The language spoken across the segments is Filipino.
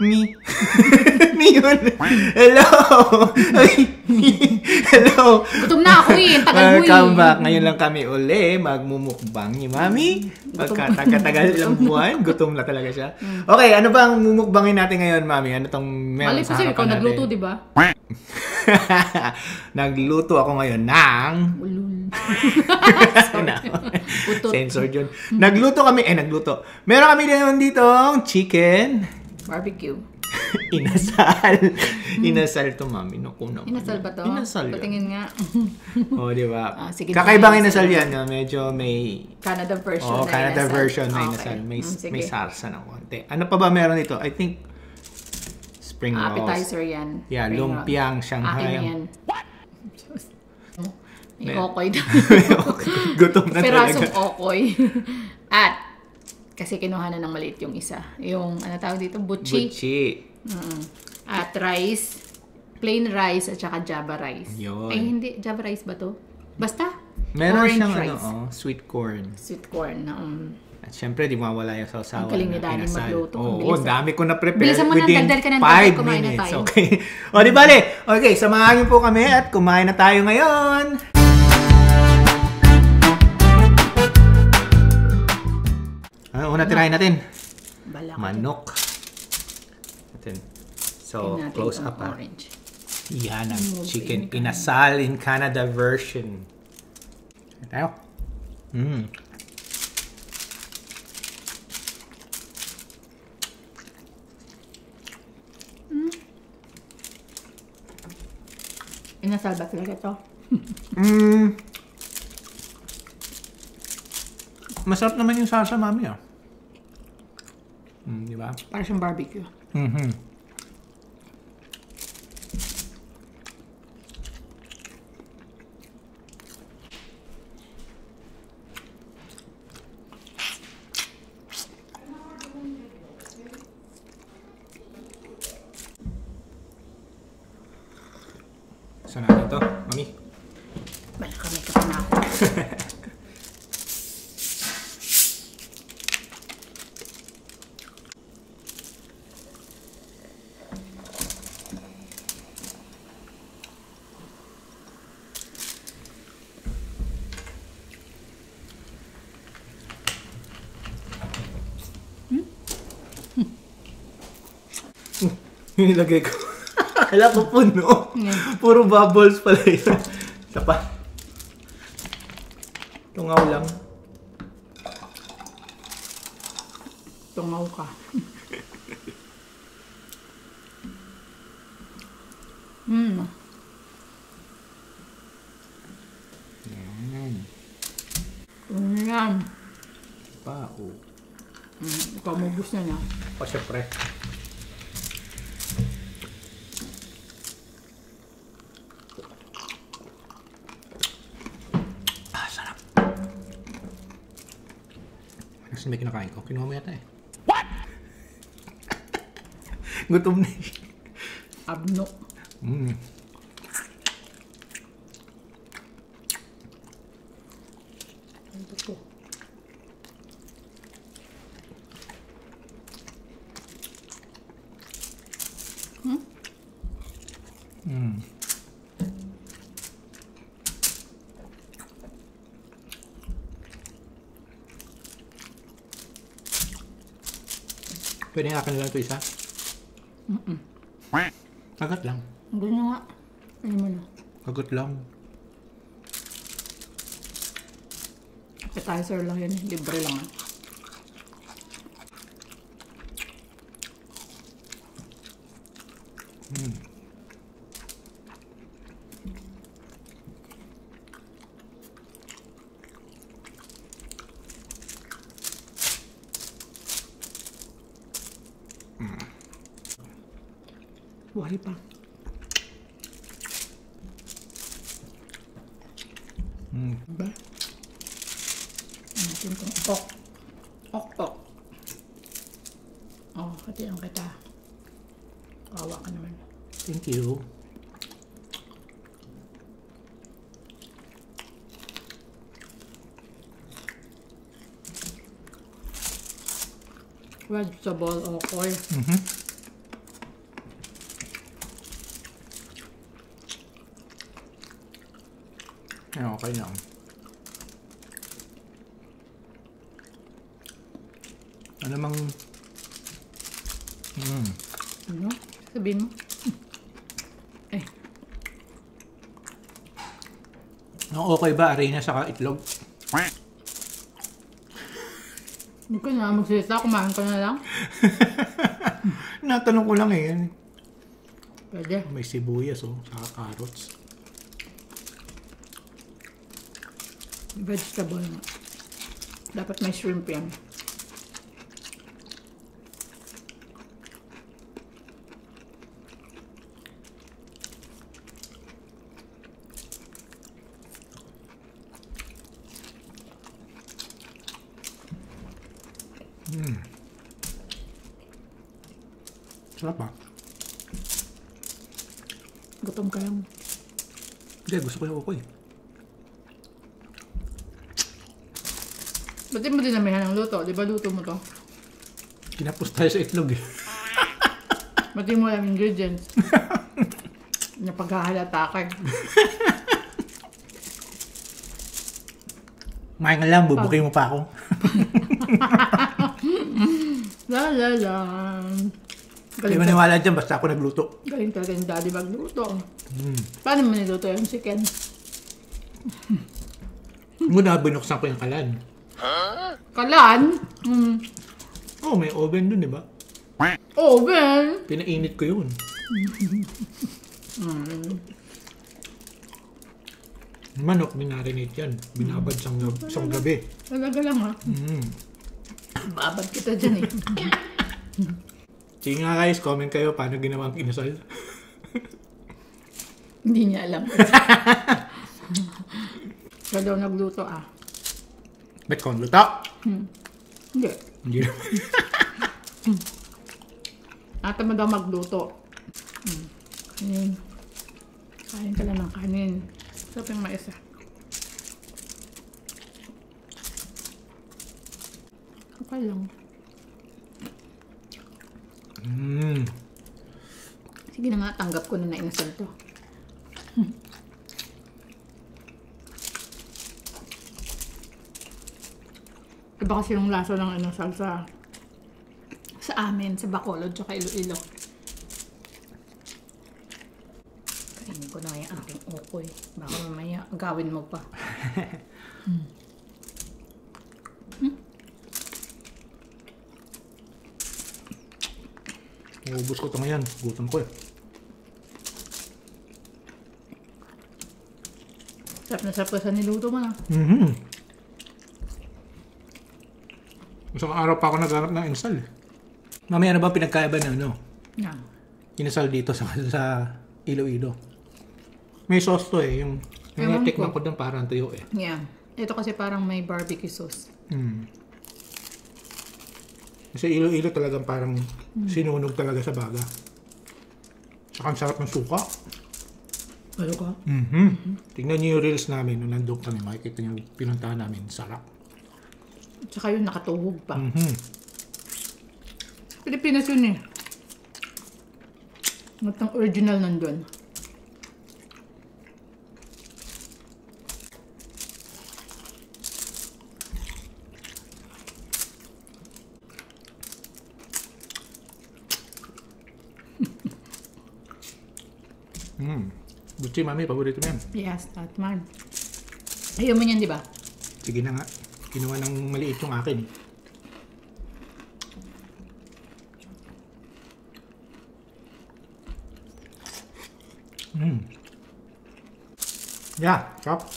Me. Me yun. Hello. Hello. Gutom na ako eh. Tagal mo eh. Welcome back. Ngayon lang kami uli magmumukbang ni Mami. Pagkatagal ilang buwan, gutom na talaga siya. Okay, ano ba ang mumukbangin natin ngayon, Mami? Ano tong meron sa harapan natin? Ikaw nagluto, di ba? Nagluto ako ngayon ng... Sensor yun. Nagluto. Meron kami dito chicken. Barbecue. Inasal. Inasal to, Mami. Naku naman. Inasal ba to? Inasal yan. Patingin nga. O, di ba? Sige, kakaibang inasal yan. Medyo may... Canada version na Canada inasal. Version na inasal. May sarsa ng konti. Ano pa ba meron dito? I think spring rolls. Appetizer yan. Yeah, lumpiang Shanghai. Akin yan. What? Okoy daw. Gutom na talaga. Pirasong okoy. At, kasi kinuha na ng maliit yung isa. Yung, ano tawag dito? Butchi. At rice. Plain rice at saka Java rice. Yun. Ay, hindi. Java rice ba to? Basta. Meron orange siyang rice. Sweet corn. Sweet corn. At syempre, di mawala yung sausawan. Ang galing ni Daddy magluto. Oo, dami ko na-prepare. Bilisan mo within nang dagdag ka ng 5 kumain na minutes. tayo. Okay. O, di bale. Okay, samahan niyo po kami at kumain na tayo ngayon. Ano una tirahin natin? Manok. So, close up ha. Yan ang chicken inasal in Canada version. Tayo. Inasal ba talaga to? Masarap naman yung salsa, Mami, ah. Di ba? Para siyang barbecue. Saan natin ito, Mami? Bala may kape na ako. Nilagay ko. Wala ko puno. Puro bubbles pala yun. Isa pa. Tungaw lang. Tungaw ka. Yan. Pao. Ikaw mabus na na. O, syempre. Sarap. Kasi may kinakain ko. Kinuha mo yata eh. What? Gutom na eh. Abno. Ito. Pwede nga kanila ito isa? Kagat lang. Gusto nga. Ano mo na? Kagat lang. Appetizer lang yun. Libre lang. Buhay pa. Diba? Natin itong ok. Ok. Oh, hatiyan kita. Kawawa ka naman. Thank you. Vegetable okoy. Ay, okay lang. Ano mang... Ano? Sabihin mo. Eh. Okay ba, arena saka itlog? Hindi ka na magsalita, kumain ka na lang. Natanong ko lang eh. Pwede. May sibuyas saka carrots. Vegetable nga. Dapat may shrimp yan. Sarap ba? Gutom ka lang. Hindi, gusto ko yung ukoy. Ba't di mo dinamihan ng luto? Di ba luto mo to? Kinapos tayo sa itlog eh. Ba't di mo alam ingredients? Napaghahalata ka. Kumain ka lang, bubukin mo pa ako. La la la. Hindi maniwala dyan, basta ako nagluto. Galing talaga yung daddy magluto. Paano mo niluto yung chicken? Muna, binuksan ko yung kalan. Kalan? Oh, may oven dun, di ba? Oven? Pinainit ko yun. Manok, minarinate yan. Binabad sang gabi. Talaga lang ha? Babad kita dyan eh. Sige nga guys, comment kayo paano ginawang kinasal. Hindi niya alam. Siya daw nagluto ah. Ba't kong luto? Hindi. Hindi naman. Ata mo daw magluto. Kanin. Kain ka lang ng kanin. Sarap yung mais ah. Okay lang. Sige na nga, tanggap ko na inasal to. Iba kasi yung lasa ng inasal sa amin, sa Bacolod, tsaka Iloilo. Kainin ko na yung aking ukoy. Baka mamaya gawin mo pa. Ubus ko ito ngayon. Gutom ko eh. Sarap na sarap ka sa niluto mo na. Isang araw pa ako naghanap ng inasal eh. Mamaya ano ba pinagkaiba na ano? Yeah. Inasal dito sa Iloilo. May sauce to eh. Yung tikman ko doon parang tuyo eh. Yeah. Ito kasi parang may barbecue sauce. Kasi Iloilo talagang parang sinunog talaga sa baga. Saka ang sarap ng suka. Ano ka? Tingnan niyo yung reels namin nung nandun kami. Makikita niyo yung pinuntahan namin. Sarap. Tsaka yun nakatuhog pa. Pilipinas yun eh. Ang original nandun. Butchi, mami, paborito mo yan. Yes, that man. Ayaw mo yan, di ba? Sige na nga. Kinuha ng maliit yung akin. Yeah, sarap.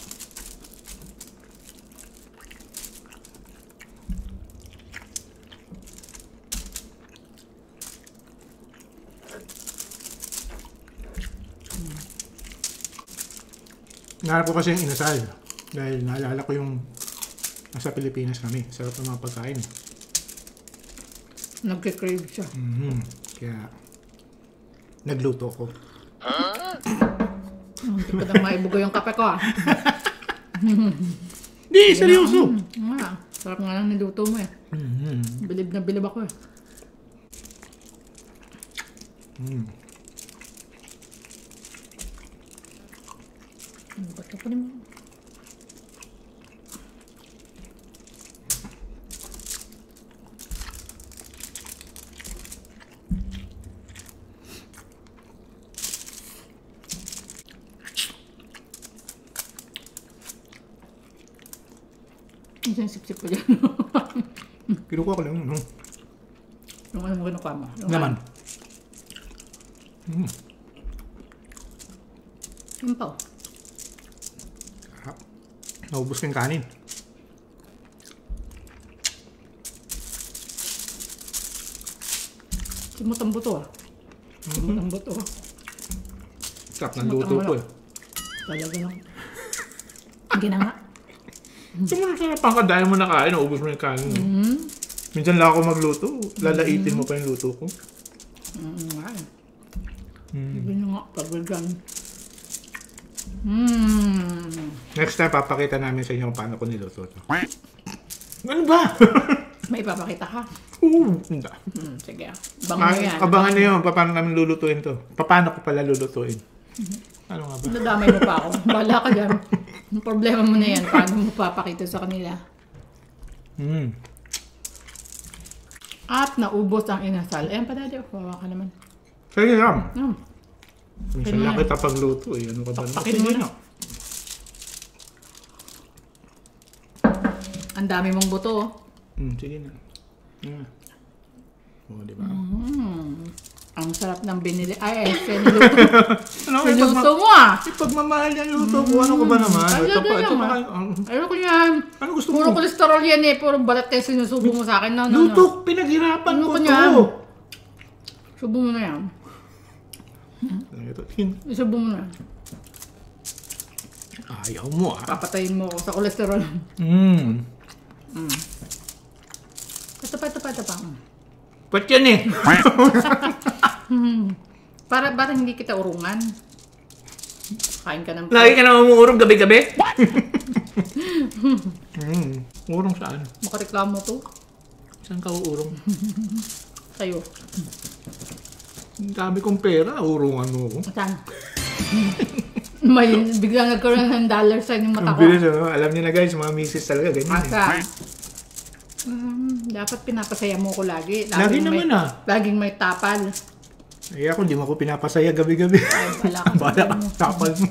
Nahanap ko kasi yung inasal. Dahil naalala ko yung nasa Pilipinas kami. Sarap ng mga pagkain. Nagka-crave siya. Kaya nagluto ko. Hindi ko na maibugo yung kape ko ah. Di, seryoso! Sarap nga lang niluto mo eh. Bilib na bilib ako eh. Ano ba ito? Kunin mo. Minsan sip-sip ko dyan. Kinukuha ko lang. No? Yung ano mo kinukuha mo? Yung Naman. Yung pa. Naubos ko yung kanin. Simot ang buto ah. Simot ang buto. Sarap ng luto ko eh. Talaga lang. Hindi na nga. Sumunod sa pangkadayan mo na kain, naubos mo yung kanin. Minsan lang ako magluto, lalaitin mo pa yung luto ko. Nga eh. Hindi na nga, pagbagan. Next time, papakita namin sa inyo kung paano ko niluto ito. Ano ba? May ipapakita ka? Oo, hindi. Sige. Abangan mo yan. Abangan na yun, paano namin lulutuin to. Paano ko pala lulutuin. Ano nga ba? Nadamay mo pa ako. Bahala ka dyan. Ang problema mo na yan. Paano mo papakita sa kanila? At naubos ang inasal. Ayan pa dati. Kawawa ka naman. Sige lang. Pwede Minsan lang mo kita pagluto eh. Ano ka ba? Pakpakin mo na. Ang dami mong buto. Sige na. Oo, di ba? Ang sarap ng binili. Ay, niluto. Niluto mo ah. Pagmamahal yan luto ko. Ano ko ba naman? Ano ko yan? Ano gusto mo? Puro kolesterol yan eh. Puro balat kayo sinusubo mo sa akin. No. Luto, pinaghirapan ko to. Subo mo na yan. Isubo mo na. Ayaw mo ah. Papatayin mo ako sa kolesterol. Ito pa. Ba't yan eh? Para hindi kita urungan. Kain ka ng... Lagi ka na umuurong gabi-gabi? Urong saan? Makareklamo to. Saan ka uurong? Sa'yo. Ang dami kong pera, urungan mo ako. Saan? May biglang nagkaroon ng dollar sign yung mata Ang ko. bilis, alam niyo na guys, mga misis talaga, ganyan Asa? Dapat pinapasaya mo ko lagi. Lagi naman Laging may tapal. Ay ako, hindi mo ako pinapasaya gabi-gabi. Ay, wala ka. Bala ka, tapal mo.